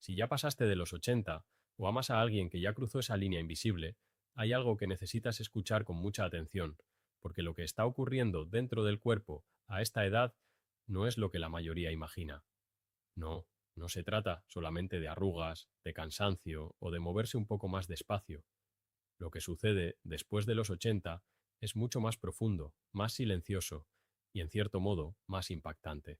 Si ya pasaste de los 80 o amas a alguien que ya cruzó esa línea invisible, hay algo que necesitas escuchar con mucha atención, porque lo que está ocurriendo dentro del cuerpo a esta edad no es lo que la mayoría imagina. No, no se trata solamente de arrugas, de cansancio o de moverse un poco más despacio. Lo que sucede después de los 80 es mucho más profundo, más silencioso y, en cierto modo, más impactante.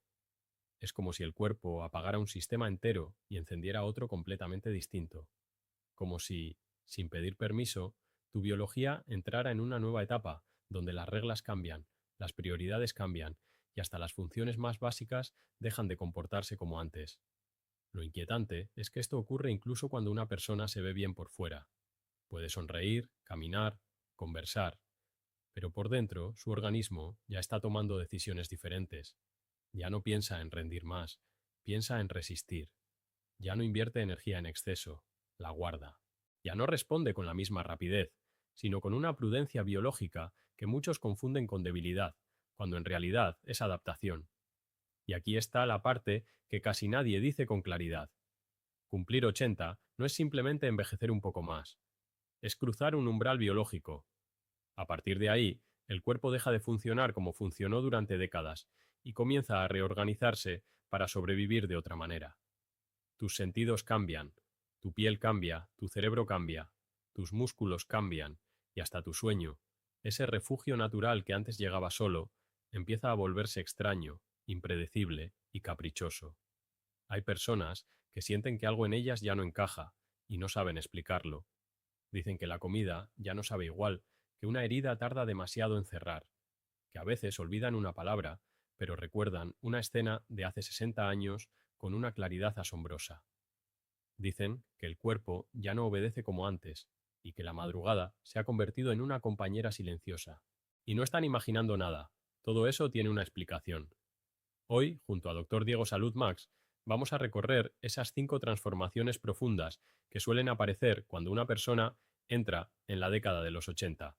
Es como si el cuerpo apagara un sistema entero y encendiera otro completamente distinto. Como si, sin pedir permiso, tu biología entrara en una nueva etapa donde las reglas cambian, las prioridades cambian y hasta las funciones más básicas dejan de comportarse como antes. Lo inquietante es que esto ocurre incluso cuando una persona se ve bien por fuera. Puede sonreír, caminar, conversar, pero por dentro su organismo ya está tomando decisiones diferentes. Ya no piensa en rendir más, piensa en resistir. Ya no invierte energía en exceso, la guarda. Ya no responde con la misma rapidez, sino con una prudencia biológica que muchos confunden con debilidad, cuando en realidad es adaptación. Y aquí está la parte que casi nadie dice con claridad. Cumplir 80 no es simplemente envejecer un poco más, es cruzar un umbral biológico. A partir de ahí, el cuerpo deja de funcionar como funcionó durante décadas y comienza a reorganizarse para sobrevivir de otra manera. Tus sentidos cambian, tu piel cambia, tu cerebro cambia, tus músculos cambian y hasta tu sueño, ese refugio natural que antes llegaba solo, empieza a volverse extraño, impredecible y caprichoso. Hay personas que sienten que algo en ellas ya no encaja y no saben explicarlo. Dicen que la comida ya no sabe igual, que una herida tarda demasiado en cerrar, que a veces olvidan una palabra, pero recuerdan una escena de hace 60 años con una claridad asombrosa. Dicen que el cuerpo ya no obedece como antes y que la madrugada se ha convertido en una compañera silenciosa. Y no están imaginando nada. Todo eso tiene una explicación. Hoy, junto a Dr. Diego Salud Max, vamos a recorrer esas 5 transformaciones profundas que suelen aparecer cuando una persona entra en la década de los 80.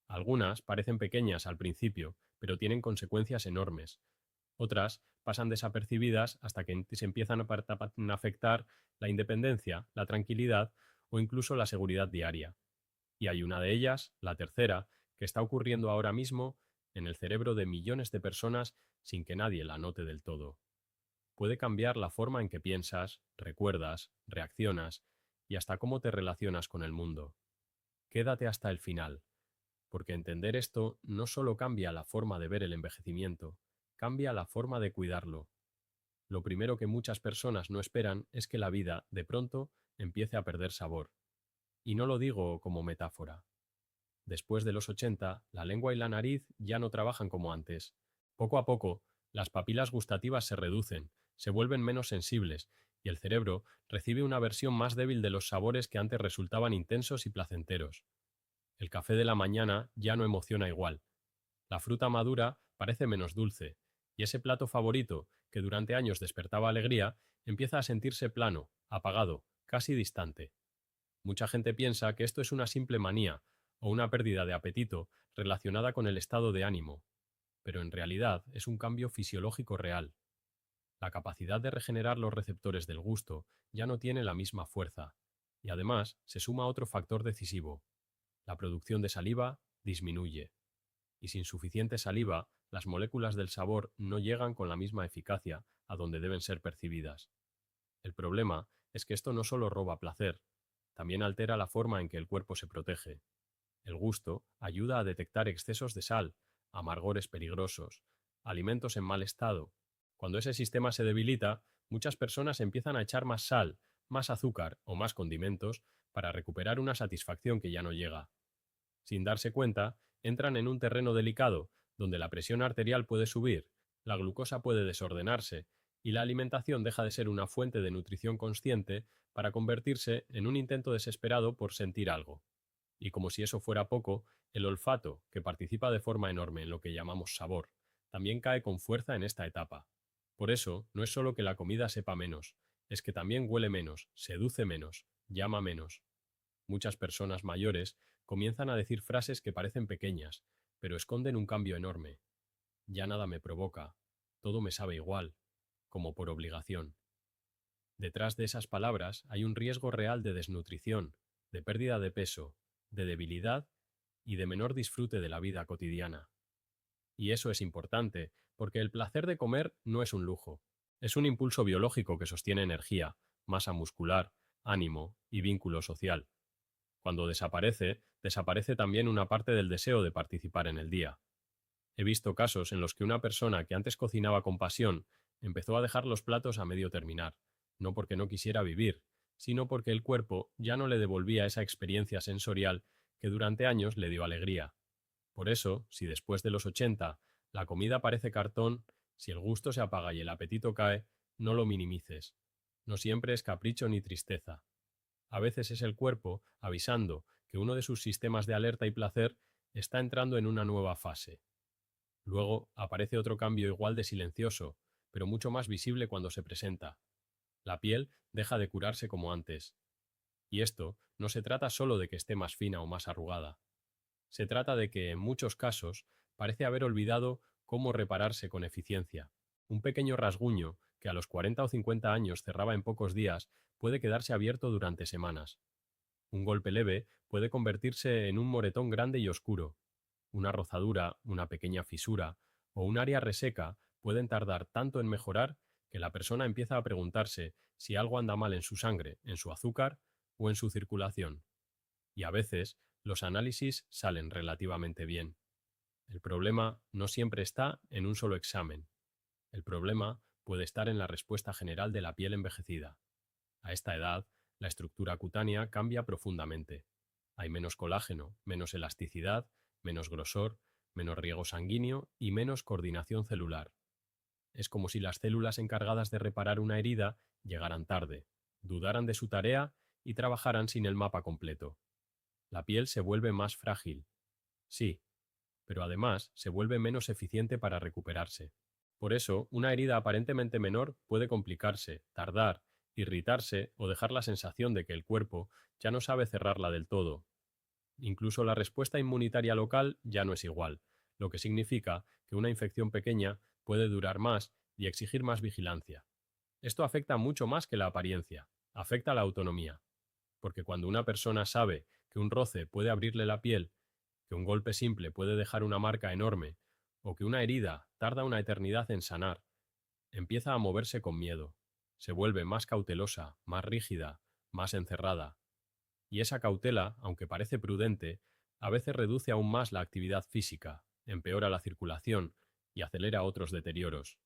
Algunas parecen pequeñas al principio, pero tienen consecuencias enormes. Otras pasan desapercibidas hasta que se empiezan a afectar la independencia, la tranquilidad o incluso la seguridad diaria. Y hay una de ellas, la tercera, que está ocurriendo ahora mismo en el cerebro de millones de personas sin que nadie la note del todo. Puede cambiar la forma en que piensas, recuerdas, reaccionas y hasta cómo te relacionas con el mundo. Quédate hasta el final, porque entender esto no solo cambia la forma de ver el envejecimiento, cambia la forma de cuidarlo. Lo primero que muchas personas no esperan es que la vida, de pronto, empiece a perder sabor. Y no lo digo como metáfora. Después de los 80, la lengua y la nariz ya no trabajan como antes. Poco a poco, las papilas gustativas se reducen, se vuelven menos sensibles, y el cerebro recibe una versión más débil de los sabores que antes resultaban intensos y placenteros. El café de la mañana ya no emociona igual. La fruta madura parece menos dulce, y ese plato favorito, que durante años despertaba alegría, empieza a sentirse plano, apagado, casi distante. Mucha gente piensa que esto es una simple manía o una pérdida de apetito relacionada con el estado de ánimo, pero en realidad es un cambio fisiológico real. La capacidad de regenerar los receptores del gusto ya no tiene la misma fuerza, y además se suma otro factor decisivo. La producción de saliva disminuye, y sin suficiente saliva, las moléculas del sabor no llegan con la misma eficacia a donde deben ser percibidas. El problema es que esto no solo roba placer, también altera la forma en que el cuerpo se protege. El gusto ayuda a detectar excesos de sal, amargores peligrosos, alimentos en mal estado. Cuando ese sistema se debilita, muchas personas empiezan a echar más sal, más azúcar o más condimentos para recuperar una satisfacción que ya no llega. Sin darse cuenta, entran en un terreno delicado, donde la presión arterial puede subir, la glucosa puede desordenarse, y la alimentación deja de ser una fuente de nutrición consciente para convertirse en un intento desesperado por sentir algo. Y como si eso fuera poco, el olfato, que participa de forma enorme en lo que llamamos sabor, también cae con fuerza en esta etapa. Por eso, no es solo que la comida sepa menos, es que también huele menos, seduce menos, llama menos. Muchas personas mayores comienzan a decir frases que parecen pequeñas, pero esconden un cambio enorme. Ya nada me provoca, todo me sabe igual, como por obligación. Detrás de esas palabras hay un riesgo real de desnutrición, de pérdida de peso, de debilidad y de menor disfrute de la vida cotidiana. Y eso es importante, porque el placer de comer no es un lujo, es un impulso biológico que sostiene energía, masa muscular, ánimo y vínculo social. Cuando desaparece, desaparece también una parte del deseo de participar en el día. He visto casos en los que una persona que antes cocinaba con pasión empezó a dejar los platos a medio terminar, no porque no quisiera vivir, sino porque el cuerpo ya no le devolvía esa experiencia sensorial que durante años le dio alegría. Por eso, si después de los 80 la comida parece cartón, si el gusto se apaga y el apetito cae, no lo minimices. No siempre es capricho ni tristeza. A veces es el cuerpo avisando que uno de sus sistemas de alerta y placer está entrando en una nueva fase. Luego aparece otro cambio igual de silencioso, pero mucho más visible cuando se presenta. La piel deja de curarse como antes. Y esto no se trata solo de que esté más fina o más arrugada. Se trata de que, en muchos casos, parece haber olvidado cómo repararse con eficiencia. Un pequeño rasguño, que a los 40 o 50 años cerraba en pocos días, puede quedarse abierto durante semanas. Un golpe leve puede convertirse en un moretón grande y oscuro. Una rozadura, una pequeña fisura o un área reseca pueden tardar tanto en mejorar que la persona empieza a preguntarse si algo anda mal en su sangre, en su azúcar o en su circulación. Y a veces los análisis salen relativamente bien. El problema no siempre está en un solo examen. El problema puede estar en la respuesta general de la piel envejecida. A esta edad, la estructura cutánea cambia profundamente. Hay menos colágeno, menos elasticidad, menos grosor, menos riego sanguíneo y menos coordinación celular. Es como si las células encargadas de reparar una herida llegaran tarde, dudaran de su tarea y trabajaran sin el mapa completo. La piel se vuelve más frágil, sí, pero además se vuelve menos eficiente para recuperarse. Por eso, una herida aparentemente menor puede complicarse, tardar, irritarse o dejar la sensación de que el cuerpo ya no sabe cerrarla del todo. Incluso la respuesta inmunitaria local ya no es igual, lo que significa que una infección pequeña puede durar más y exigir más vigilancia. Esto afecta mucho más que la apariencia, afecta la autonomía, porque cuando una persona sabe que un roce puede abrirle la piel, que un golpe simple puede dejar una marca enorme, o que una herida tarda una eternidad en sanar, empieza a moverse con miedo, se vuelve más cautelosa, más rígida, más encerrada. Y esa cautela, aunque parece prudente, a veces reduce aún más la actividad física, empeora la circulación y acelera otros deterioros.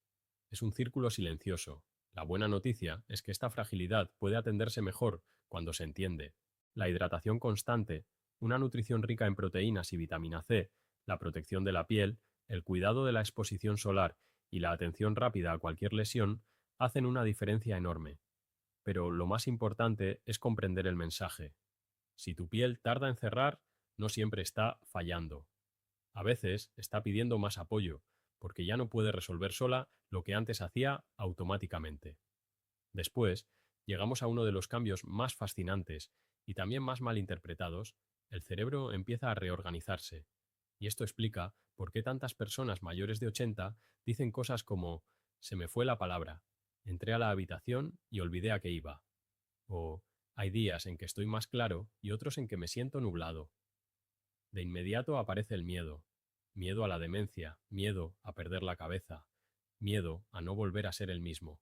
Es un círculo silencioso. La buena noticia es que esta fragilidad puede atenderse mejor cuando se entiende. La hidratación constante, una nutrición rica en proteínas y vitamina C, la protección de la piel, el cuidado de la exposición solar y la atención rápida a cualquier lesión hacen una diferencia enorme. Pero lo más importante es comprender el mensaje. Si tu piel tarda en cerrar, no siempre está fallando. A veces está pidiendo más apoyo, porque ya no puede resolver sola lo que antes hacía automáticamente. Después, llegamos a uno de los cambios más fascinantes y también más malinterpretados. El cerebro empieza a reorganizarse. Y esto explica por qué tantas personas mayores de 80 dicen cosas como «se me fue la palabra», «entré a la habitación y olvidé a qué iba», o «hay días en que estoy más claro y otros en que me siento nublado». De inmediato aparece el miedo. Miedo a la demencia, miedo a perder la cabeza, miedo a no volver a ser el mismo.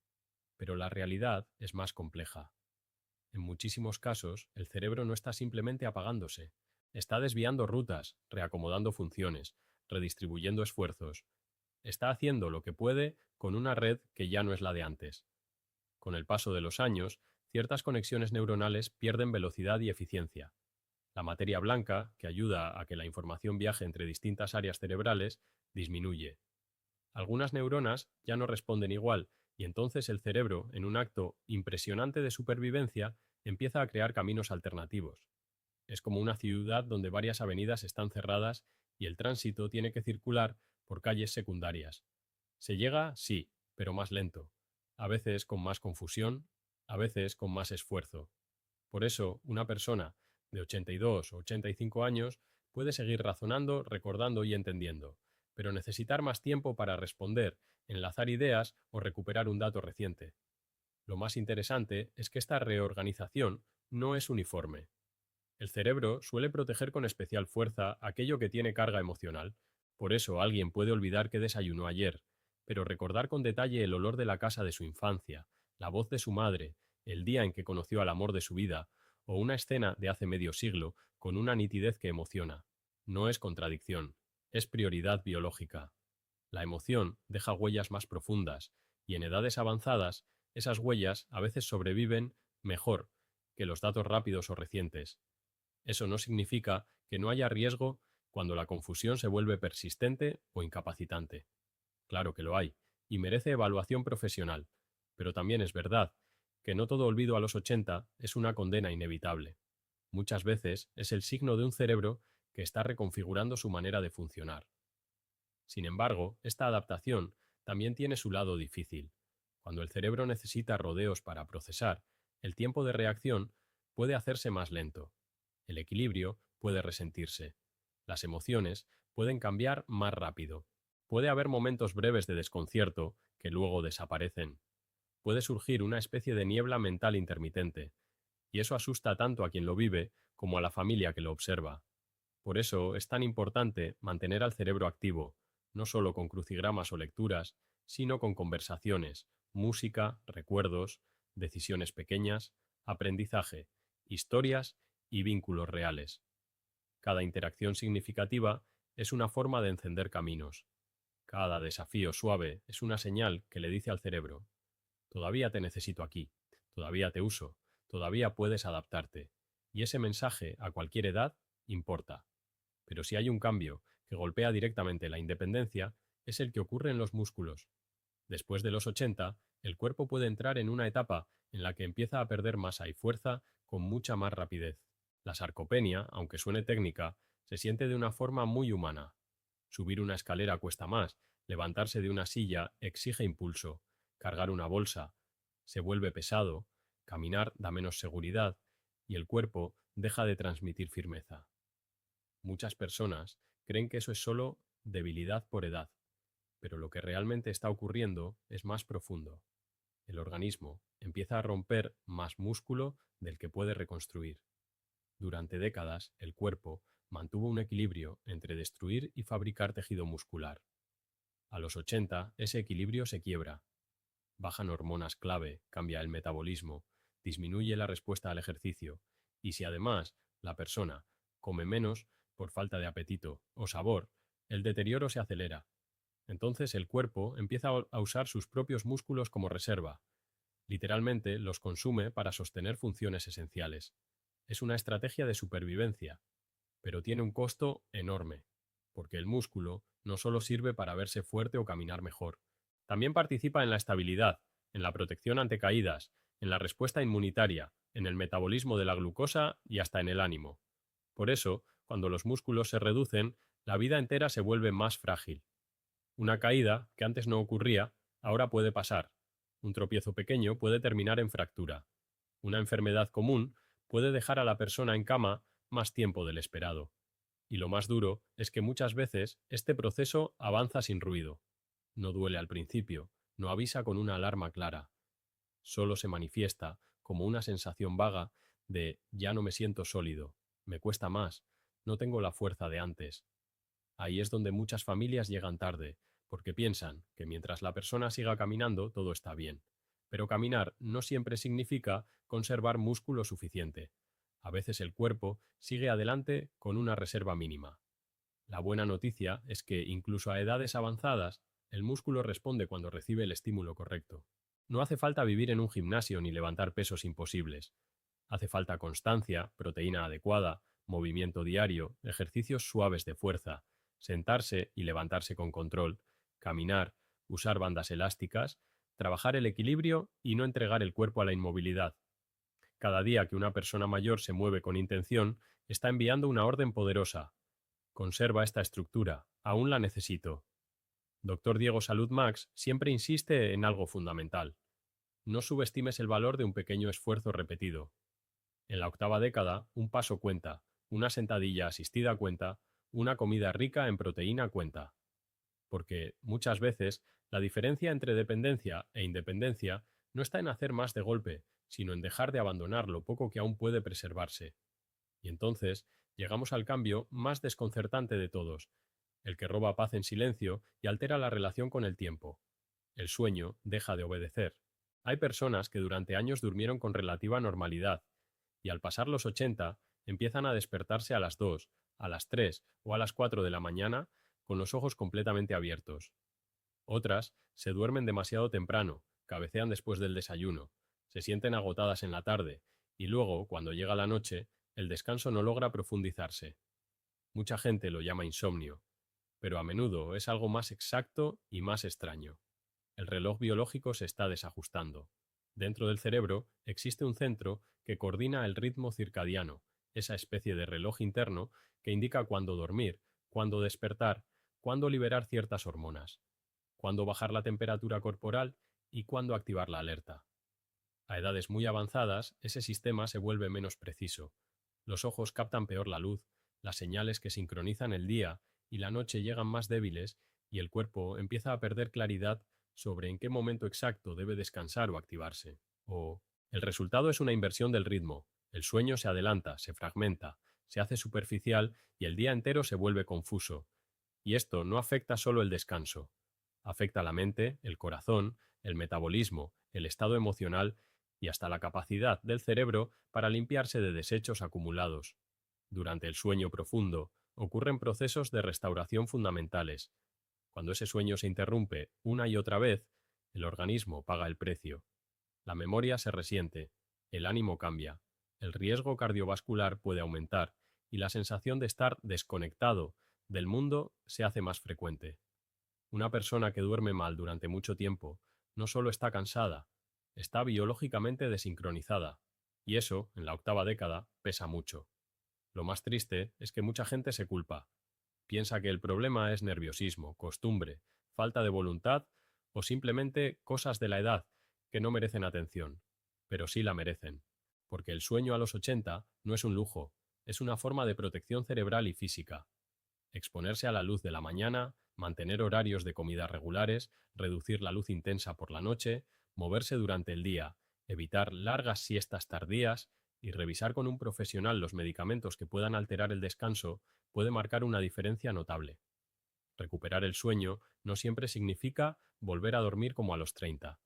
Pero la realidad es más compleja. En muchísimos casos, el cerebro no está simplemente apagándose, está desviando rutas, reacomodando funciones, redistribuyendo esfuerzos. Está haciendo lo que puede con una red que ya no es la de antes. Con el paso de los años, ciertas conexiones neuronales pierden velocidad y eficiencia. La materia blanca, que ayuda a que la información viaje entre distintas áreas cerebrales, disminuye. Algunas neuronas ya no responden igual y entonces el cerebro, en un acto impresionante de supervivencia, empieza a crear caminos alternativos. Es como una ciudad donde varias avenidas están cerradas y el tránsito tiene que circular por calles secundarias. Se llega, sí, pero más lento. A veces con más confusión, a veces con más esfuerzo. Por eso, una persona de 82 o 85 años puede seguir razonando, recordando y entendiendo, pero necesitar más tiempo para responder, enlazar ideas o recuperar un dato reciente. Lo más interesante es que esta reorganización no es uniforme. El cerebro suele proteger con especial fuerza aquello que tiene carga emocional. Por eso alguien puede olvidar que desayunó ayer, pero recordar con detalle el olor de la casa de su infancia, la voz de su madre, el día en que conoció al amor de su vida, o una escena de hace medio siglo con una nitidez que emociona. No es contradicción, es prioridad biológica. La emoción deja huellas más profundas, y en edades avanzadas, esas huellas a veces sobreviven mejor que los datos rápidos o recientes. Eso no significa que no haya riesgo cuando la confusión se vuelve persistente o incapacitante. Claro que lo hay, y merece evaluación profesional, pero también es verdad que no todo olvido a los 80 es una condena inevitable. Muchas veces es el signo de un cerebro que está reconfigurando su manera de funcionar. Sin embargo, esta adaptación también tiene su lado difícil. Cuando el cerebro necesita rodeos para procesar, el tiempo de reacción puede hacerse más lento. El equilibrio puede resentirse. Las emociones pueden cambiar más rápido. Puede haber momentos breves de desconcierto que luego desaparecen. Puede surgir una especie de niebla mental intermitente, y eso asusta tanto a quien lo vive como a la familia que lo observa. Por eso es tan importante mantener al cerebro activo, no solo con crucigramas o lecturas, sino con conversaciones, música, recuerdos, decisiones pequeñas, aprendizaje, historias y vínculos reales. Cada interacción significativa es una forma de encender caminos. Cada desafío suave es una señal que le dice al cerebro: todavía te necesito aquí, todavía te uso, todavía puedes adaptarte. Y ese mensaje, a cualquier edad, importa. Pero si hay un cambio que golpea directamente la independencia, es el que ocurre en los músculos. Después de los 80, el cuerpo puede entrar en una etapa en la que empieza a perder masa y fuerza con mucha más rapidez. La sarcopenia, aunque suene técnica, se siente de una forma muy humana. Subir una escalera cuesta más, levantarse de una silla exige impulso, cargar una bolsa se vuelve pesado, caminar da menos seguridad y el cuerpo deja de transmitir firmeza. Muchas personas creen que eso es solo debilidad por edad, pero lo que realmente está ocurriendo es más profundo. El organismo empieza a romper más músculo del que puede reconstruir. Durante décadas, el cuerpo mantuvo un equilibrio entre destruir y fabricar tejido muscular. A los 80, ese equilibrio se quiebra. Bajan hormonas clave, cambia el metabolismo, disminuye la respuesta al ejercicio, y si además la persona come menos por falta de apetito o sabor, el deterioro se acelera. Entonces el cuerpo empieza a usar sus propios músculos como reserva. Literalmente los consume para sostener funciones esenciales. Es una estrategia de supervivencia, pero tiene un costo enorme, porque el músculo no solo sirve para verse fuerte o caminar mejor, también participa en la estabilidad, en la protección ante caídas, en la respuesta inmunitaria, en el metabolismo de la glucosa y hasta en el ánimo. Por eso, cuando los músculos se reducen, la vida entera se vuelve más frágil. Una caída, que antes no ocurría, ahora puede pasar. Un tropiezo pequeño puede terminar en fractura. Una enfermedad común puede dejar a la persona en cama más tiempo del esperado. Y lo más duro es que muchas veces este proceso avanza sin ruido. No duele al principio, no avisa con una alarma clara. Solo se manifiesta como una sensación vaga de ya no me siento sólido, me cuesta más, no tengo la fuerza de antes. Ahí es donde muchas familias llegan tarde, porque piensan que mientras la persona siga caminando todo está bien. Pero caminar no siempre significa conservar músculo suficiente. A veces el cuerpo sigue adelante con una reserva mínima. La buena noticia es que, incluso a edades avanzadas, el músculo responde cuando recibe el estímulo correcto. No hace falta vivir en un gimnasio ni levantar pesos imposibles. Hace falta constancia, proteína adecuada, movimiento diario, ejercicios suaves de fuerza, sentarse y levantarse con control, caminar, usar bandas elásticas, trabajar el equilibrio y no entregar el cuerpo a la inmovilidad. Cada día que una persona mayor se mueve con intención, está enviando una orden poderosa. Conserva esta estructura, aún la necesito. Dr. Diego Salud Max siempre insiste en algo fundamental. No subestimes el valor de un pequeño esfuerzo repetido. En la octava década, un paso cuenta, una sentadilla asistida cuenta, una comida rica en proteína cuenta. Porque, muchas veces, la diferencia entre dependencia e independencia no está en hacer más de golpe, sino en dejar de abandonar lo poco que aún puede preservarse. Y entonces llegamos al cambio más desconcertante de todos, el que roba paz en silencio y altera la relación con el tiempo. El sueño deja de obedecer. Hay personas que durante años durmieron con relativa normalidad, y al pasar los 80 empiezan a despertarse a las 2, a las 3 o a las 4 de la mañana con los ojos completamente abiertos. Otras se duermen demasiado temprano, cabecean después del desayuno, se sienten agotadas en la tarde, y luego, cuando llega la noche, el descanso no logra profundizarse. Mucha gente lo llama insomnio, pero a menudo es algo más exacto y más extraño. El reloj biológico se está desajustando. Dentro del cerebro existe un centro que coordina el ritmo circadiano, esa especie de reloj interno que indica cuándo dormir, cuándo despertar, cuándo liberar ciertas hormonas, cuándo bajar la temperatura corporal y cuándo activar la alerta. A edades muy avanzadas, ese sistema se vuelve menos preciso. Los ojos captan peor la luz, las señales que sincronizan el día y la noche llegan más débiles y el cuerpo empieza a perder claridad sobre en qué momento exacto debe descansar o activarse. El resultado es una inversión del ritmo. El sueño se adelanta, se fragmenta, se hace superficial y el día entero se vuelve confuso. Y esto no afecta solo el descanso. Afecta la mente, el corazón, el metabolismo, el estado emocional y hasta la capacidad del cerebro para limpiarse de desechos acumulados. Durante el sueño profundo ocurren procesos de restauración fundamentales. Cuando ese sueño se interrumpe una y otra vez, el organismo paga el precio. La memoria se resiente, el ánimo cambia, el riesgo cardiovascular puede aumentar y la sensación de estar desconectado del mundo se hace más frecuente. Una persona que duerme mal durante mucho tiempo no solo está cansada, está biológicamente desincronizada, y eso, en la octava década, pesa mucho. Lo más triste es que mucha gente se culpa. Piensa que el problema es nerviosismo, costumbre, falta de voluntad o simplemente cosas de la edad que no merecen atención. Pero sí la merecen, porque el sueño a los 80 no es un lujo, es una forma de protección cerebral y física. Exponerse a la luz de la mañana, mantener horarios de comida regulares, reducir la luz intensa por la noche, moverse durante el día, evitar largas siestas tardías y revisar con un profesional los medicamentos que puedan alterar el descanso puede marcar una diferencia notable. Recuperar el sueño no siempre significa volver a dormir como a los 30,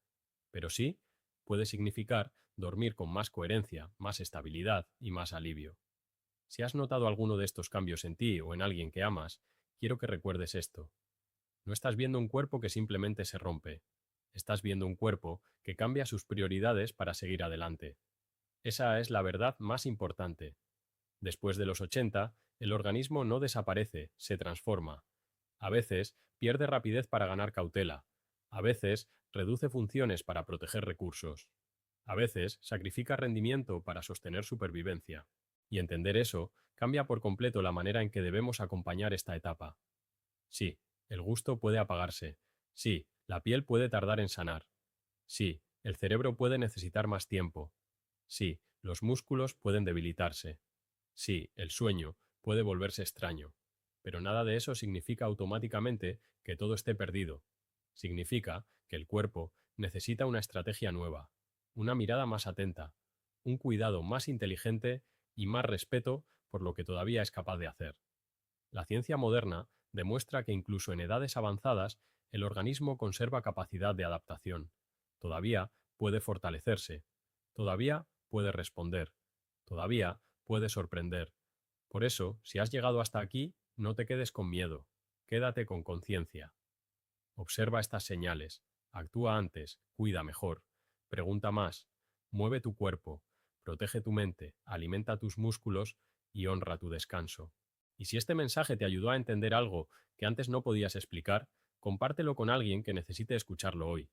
pero sí puede significar dormir con más coherencia, más estabilidad y más alivio. Si has notado alguno de estos cambios en ti o en alguien que amas, quiero que recuerdes esto. No estás viendo un cuerpo que simplemente se rompe. Estás viendo un cuerpo que cambia sus prioridades para seguir adelante. Esa es la verdad más importante. Después de los 80, el organismo no desaparece, se transforma. A veces pierde rapidez para ganar cautela. A veces reduce funciones para proteger recursos. A veces sacrifica rendimiento para sostener supervivencia. Y entender eso cambia por completo la manera en que debemos acompañar esta etapa. Sí, el gusto puede apagarse. Sí, la piel puede tardar en sanar. Sí, el cerebro puede necesitar más tiempo. Sí, los músculos pueden debilitarse. Sí, el sueño puede volverse extraño. Pero nada de eso significa automáticamente que todo esté perdido. Significa que el cuerpo necesita una estrategia nueva, una mirada más atenta, un cuidado más inteligente y más respeto por lo que todavía es capaz de hacer. La ciencia moderna demuestra que incluso en edades avanzadas el organismo conserva capacidad de adaptación. Todavía puede fortalecerse. Todavía puede responder. Todavía puede sorprender. Por eso, si has llegado hasta aquí, no te quedes con miedo. Quédate con conciencia. Observa estas señales. Actúa antes. Cuida mejor. Pregunta más. Mueve tu cuerpo. Protege tu mente. Alimenta tus músculos y honra tu descanso. Y si este mensaje te ayudó a entender algo que antes no podías explicar, compártelo con alguien que necesite escucharlo hoy.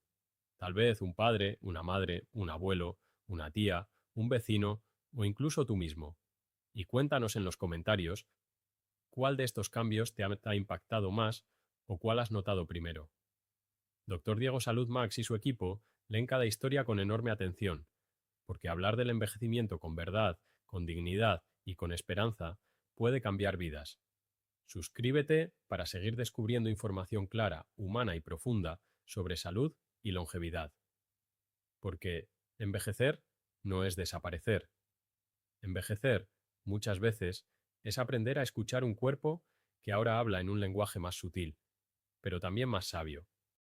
Tal vez un padre, una madre, un abuelo, una tía, un vecino o incluso tú mismo. Y cuéntanos en los comentarios cuál de estos cambios te ha impactado más o cuál has notado primero. Dr. Diego Salud Max y su equipo leen cada historia con enorme atención, porque hablar del envejecimiento con verdad, con dignidad y con esperanza puede cambiar vidas. Suscríbete para seguir descubriendo información clara, humana y profunda sobre salud y longevidad. porque envejecer no es desaparecer. Envejecer, muchas veces, es aprender a escuchar un cuerpo que ahora habla en un lenguaje más sutil, pero también más sabio.